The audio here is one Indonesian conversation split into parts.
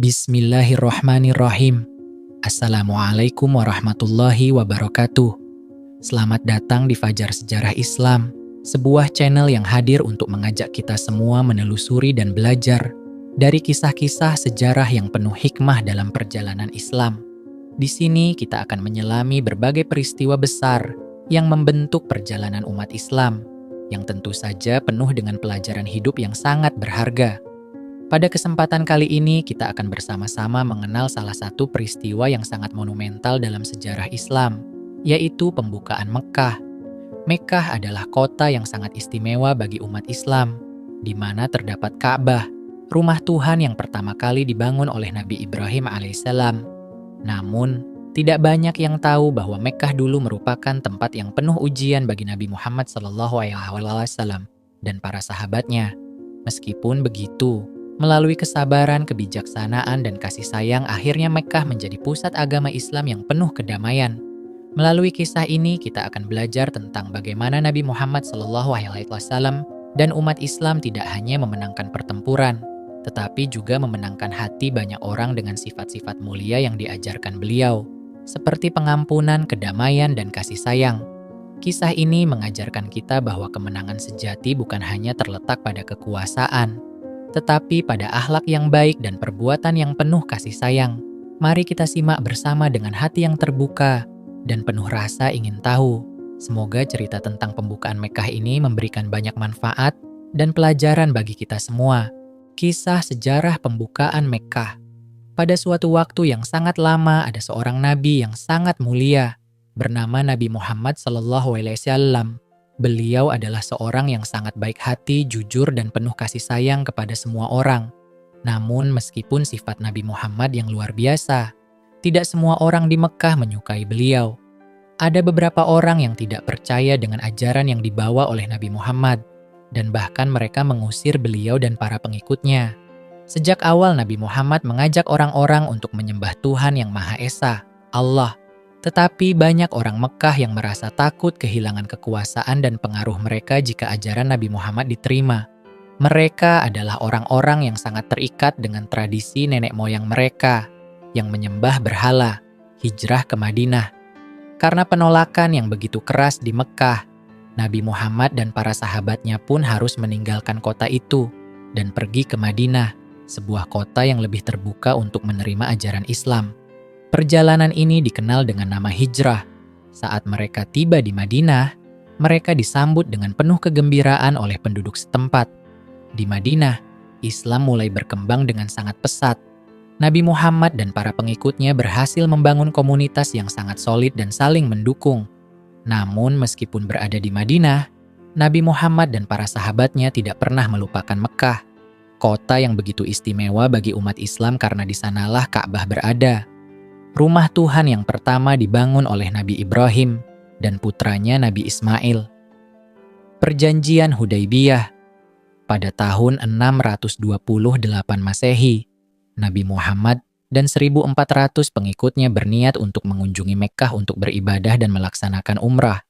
Bismillahirrohmanirrohim. Assalamualaikum warahmatullahi wabarakatuh. Selamat datang di Fajar Sejarah Islam, sebuah channel yang hadir untuk mengajak kita semua menelusuri dan belajar dari kisah-kisah sejarah yang penuh hikmah dalam perjalanan Islam. Di sini kita akan menyelami berbagai peristiwa besar yang membentuk perjalanan umat Islam, yang tentu saja penuh dengan pelajaran hidup yang sangat berharga. Pada kesempatan kali ini kita akan bersama-sama mengenal salah satu peristiwa yang sangat monumental dalam sejarah Islam, yaitu pembukaan Mekkah. Mekkah adalah kota yang sangat istimewa bagi umat Islam, di mana terdapat Ka'bah, rumah Tuhan yang pertama kali dibangun oleh Nabi Ibrahim alaihissalam. Namun, tidak banyak yang tahu bahwa Mekkah dulu merupakan tempat yang penuh ujian bagi Nabi Muhammad SAW dan para sahabatnya. Meskipun begitu, melalui kesabaran, kebijaksanaan, dan kasih sayang, akhirnya Mekkah menjadi pusat agama Islam yang penuh kedamaian. Melalui kisah ini, kita akan belajar tentang bagaimana Nabi Muhammad SAW dan umat Islam tidak hanya memenangkan pertempuran, tetapi juga memenangkan hati banyak orang dengan sifat-sifat mulia yang diajarkan beliau, seperti pengampunan, kedamaian, dan kasih sayang. Kisah ini mengajarkan kita bahwa kemenangan sejati bukan hanya terletak pada kekuasaan, tetapi pada akhlak yang baik dan perbuatan yang penuh kasih sayang. Mari kita simak bersama dengan hati yang terbuka dan penuh rasa ingin tahu. Semoga cerita tentang pembukaan Mekkah ini memberikan banyak manfaat dan pelajaran bagi kita semua. Kisah sejarah pembukaan Mekkah. Pada suatu waktu yang sangat lama, ada seorang nabi yang sangat mulia bernama Nabi Muhammad SAW. Beliau adalah seorang yang sangat baik hati, jujur, dan penuh kasih sayang kepada semua orang. Namun meskipun sifat Nabi Muhammad yang luar biasa, tidak semua orang di Mekkah menyukai beliau. Ada beberapa orang yang tidak percaya dengan ajaran yang dibawa oleh Nabi Muhammad, dan bahkan mereka mengusir beliau dan para pengikutnya. Sejak awal Nabi Muhammad mengajak orang-orang untuk menyembah Tuhan yang Maha Esa, Allah. Tetapi banyak orang Mekkah yang merasa takut kehilangan kekuasaan dan pengaruh mereka jika ajaran Nabi Muhammad diterima. Mereka adalah orang-orang yang sangat terikat dengan tradisi nenek moyang mereka yang menyembah berhala, hijrah ke Madinah. Karena penolakan yang begitu keras di Mekkah, Nabi Muhammad dan para sahabatnya pun harus meninggalkan kota itu dan pergi ke Madinah, sebuah kota yang lebih terbuka untuk menerima ajaran Islam. Perjalanan ini dikenal dengan nama hijrah. Saat mereka tiba di Madinah, mereka disambut dengan penuh kegembiraan oleh penduduk setempat. Di Madinah, Islam mulai berkembang dengan sangat pesat. Nabi Muhammad dan para pengikutnya berhasil membangun komunitas yang sangat solid dan saling mendukung. Namun meskipun berada di Madinah, Nabi Muhammad dan para sahabatnya tidak pernah melupakan Mekkah, kota yang begitu istimewa bagi umat Islam karena di sanalah Ka'bah berada. Rumah Tuhan yang pertama dibangun oleh Nabi Ibrahim dan putranya Nabi Ismail. Perjanjian Hudaybiyah. Pada tahun 628 Masehi, Nabi Muhammad dan 1.400 pengikutnya berniat untuk mengunjungi Mekkah untuk beribadah dan melaksanakan umrah.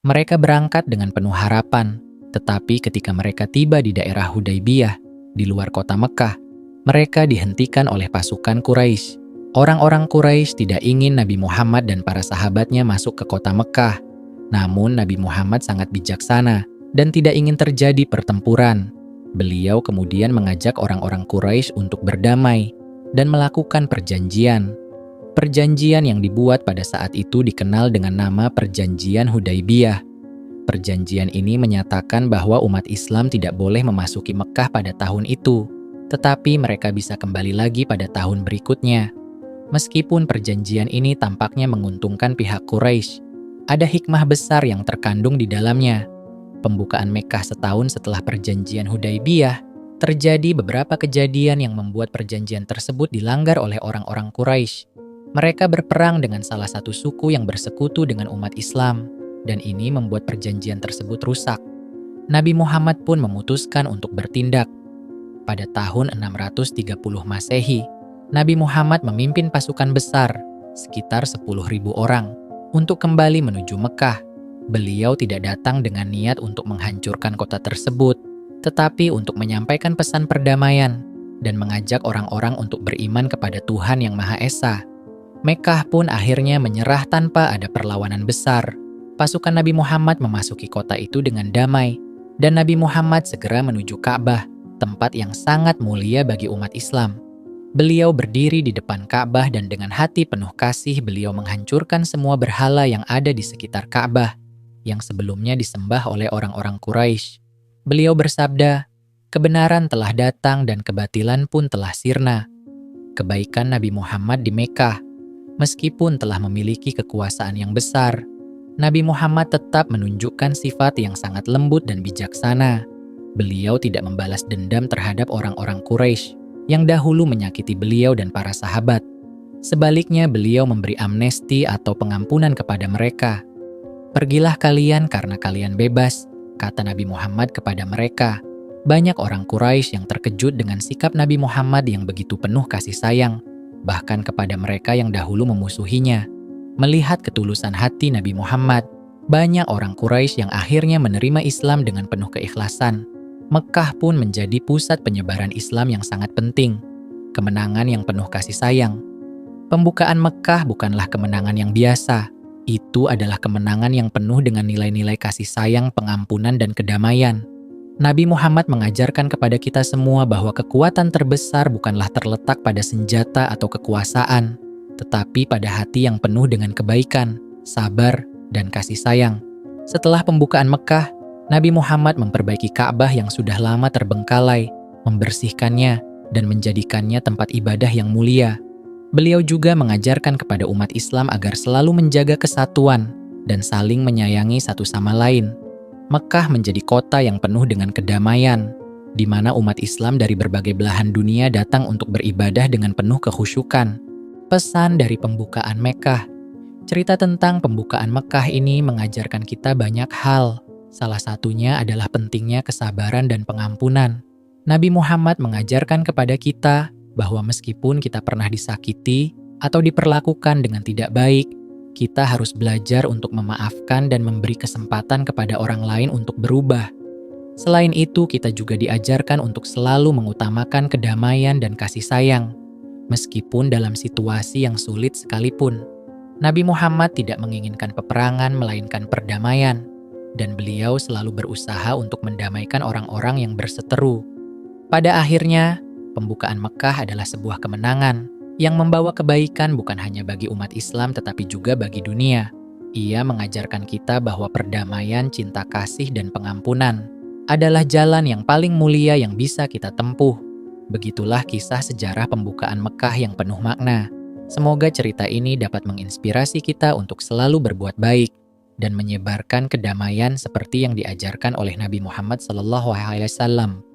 Mereka berangkat dengan penuh harapan, tetapi ketika mereka tiba di daerah Hudaybiyah, di luar kota Mekkah, mereka dihentikan oleh pasukan Quraisy. Orang-orang Quraisy tidak ingin Nabi Muhammad dan para sahabatnya masuk ke kota Mekkah. Namun Nabi Muhammad sangat bijaksana dan tidak ingin terjadi pertempuran. Beliau kemudian mengajak orang-orang Quraisy untuk berdamai dan melakukan perjanjian. Perjanjian yang dibuat pada saat itu dikenal dengan nama Perjanjian Hudaybiyah. Perjanjian ini menyatakan bahwa umat Islam tidak boleh memasuki Mekkah pada tahun itu, tetapi mereka bisa kembali lagi pada tahun berikutnya. Meskipun perjanjian ini tampaknya menguntungkan pihak Quraisy, ada hikmah besar yang terkandung di dalamnya. Pembukaan Mekkah setahun setelah perjanjian Hudaybiyah, terjadi beberapa kejadian yang membuat perjanjian tersebut dilanggar oleh orang-orang Quraisy. Mereka berperang dengan salah satu suku yang bersekutu dengan umat Islam, dan ini membuat perjanjian tersebut rusak. Nabi Muhammad pun memutuskan untuk bertindak. Pada tahun 630 Masehi, Nabi Muhammad memimpin pasukan besar, sekitar 10.000 orang, untuk kembali menuju Mekkah. Beliau tidak datang dengan niat untuk menghancurkan kota tersebut, tetapi untuk menyampaikan pesan perdamaian. dan mengajak orang-orang untuk beriman kepada Tuhan yang Maha Esa. Mekkah pun akhirnya menyerah tanpa ada perlawanan besar. Pasukan Nabi Muhammad memasuki kota itu dengan damai, dan Nabi Muhammad segera menuju Ka'bah, tempat yang sangat mulia bagi umat Islam. Beliau berdiri di depan Ka'bah dan dengan hati penuh kasih beliau menghancurkan semua berhala yang ada di sekitar Ka'bah, yang sebelumnya disembah oleh orang-orang Quraisy. Beliau bersabda, "Kebenaran telah datang dan kebatilan pun telah sirna." Kebaikan Nabi Muhammad di Mekkah, meskipun telah memiliki kekuasaan yang besar, Nabi Muhammad tetap menunjukkan sifat yang sangat lembut dan bijaksana. Beliau tidak membalas dendam terhadap orang-orang Quraisy yang dahulu menyakiti beliau dan para sahabat. Sebaliknya, beliau memberi amnesti atau pengampunan kepada mereka. "Pergilah kalian karena kalian bebas," kata Nabi Muhammad kepada mereka. Banyak orang Quraisy yang terkejut dengan sikap Nabi Muhammad yang begitu penuh kasih sayang, bahkan kepada mereka yang dahulu memusuhinya. Melihat ketulusan hati Nabi Muhammad, banyak orang Quraisy yang akhirnya menerima Islam dengan penuh keikhlasan. Mekkah pun menjadi pusat penyebaran Islam yang sangat penting, kemenangan yang penuh kasih sayang. Pembukaan Mekkah bukanlah kemenangan yang biasa, itu adalah kemenangan yang penuh dengan nilai-nilai kasih sayang, pengampunan, dan kedamaian. Nabi Muhammad mengajarkan kepada kita semua bahwa kekuatan terbesar bukanlah terletak pada senjata atau kekuasaan, tetapi pada hati yang penuh dengan kebaikan, sabar, dan kasih sayang. Setelah pembukaan Mekkah, Nabi Muhammad memperbaiki Ka'bah yang sudah lama terbengkalai, membersihkannya, dan menjadikannya tempat ibadah yang mulia. Beliau juga mengajarkan kepada umat Islam agar selalu menjaga kesatuan dan saling menyayangi satu sama lain. Mekkah menjadi kota yang penuh dengan kedamaian, di mana umat Islam dari berbagai belahan dunia datang untuk beribadah dengan penuh kekhusyukan. Pesan dari pembukaan Mekkah. Cerita tentang pembukaan Mekkah ini mengajarkan kita banyak hal. Salah satunya adalah pentingnya kesabaran dan pengampunan. Nabi Muhammad mengajarkan kepada kita bahwa meskipun kita pernah disakiti atau diperlakukan dengan tidak baik, kita harus belajar untuk memaafkan dan memberi kesempatan kepada orang lain untuk berubah. Selain itu, kita juga diajarkan untuk selalu mengutamakan kedamaian dan kasih sayang, meskipun dalam situasi yang sulit sekalipun. Nabi Muhammad tidak menginginkan peperangan melainkan perdamaian, dan beliau selalu berusaha untuk mendamaikan orang-orang yang berseteru. Pada akhirnya, pembukaan Mekkah adalah sebuah kemenangan yang membawa kebaikan bukan hanya bagi umat Islam tetapi juga bagi dunia. Ia mengajarkan kita bahwa perdamaian, cinta kasih, dan pengampunan adalah jalan yang paling mulia yang bisa kita tempuh. Begitulah kisah sejarah pembukaan Mekkah yang penuh makna. Semoga cerita ini dapat menginspirasi kita untuk selalu berbuat baik dan menyebarkan kedamaian seperti yang diajarkan oleh Nabi Muhammad SAW.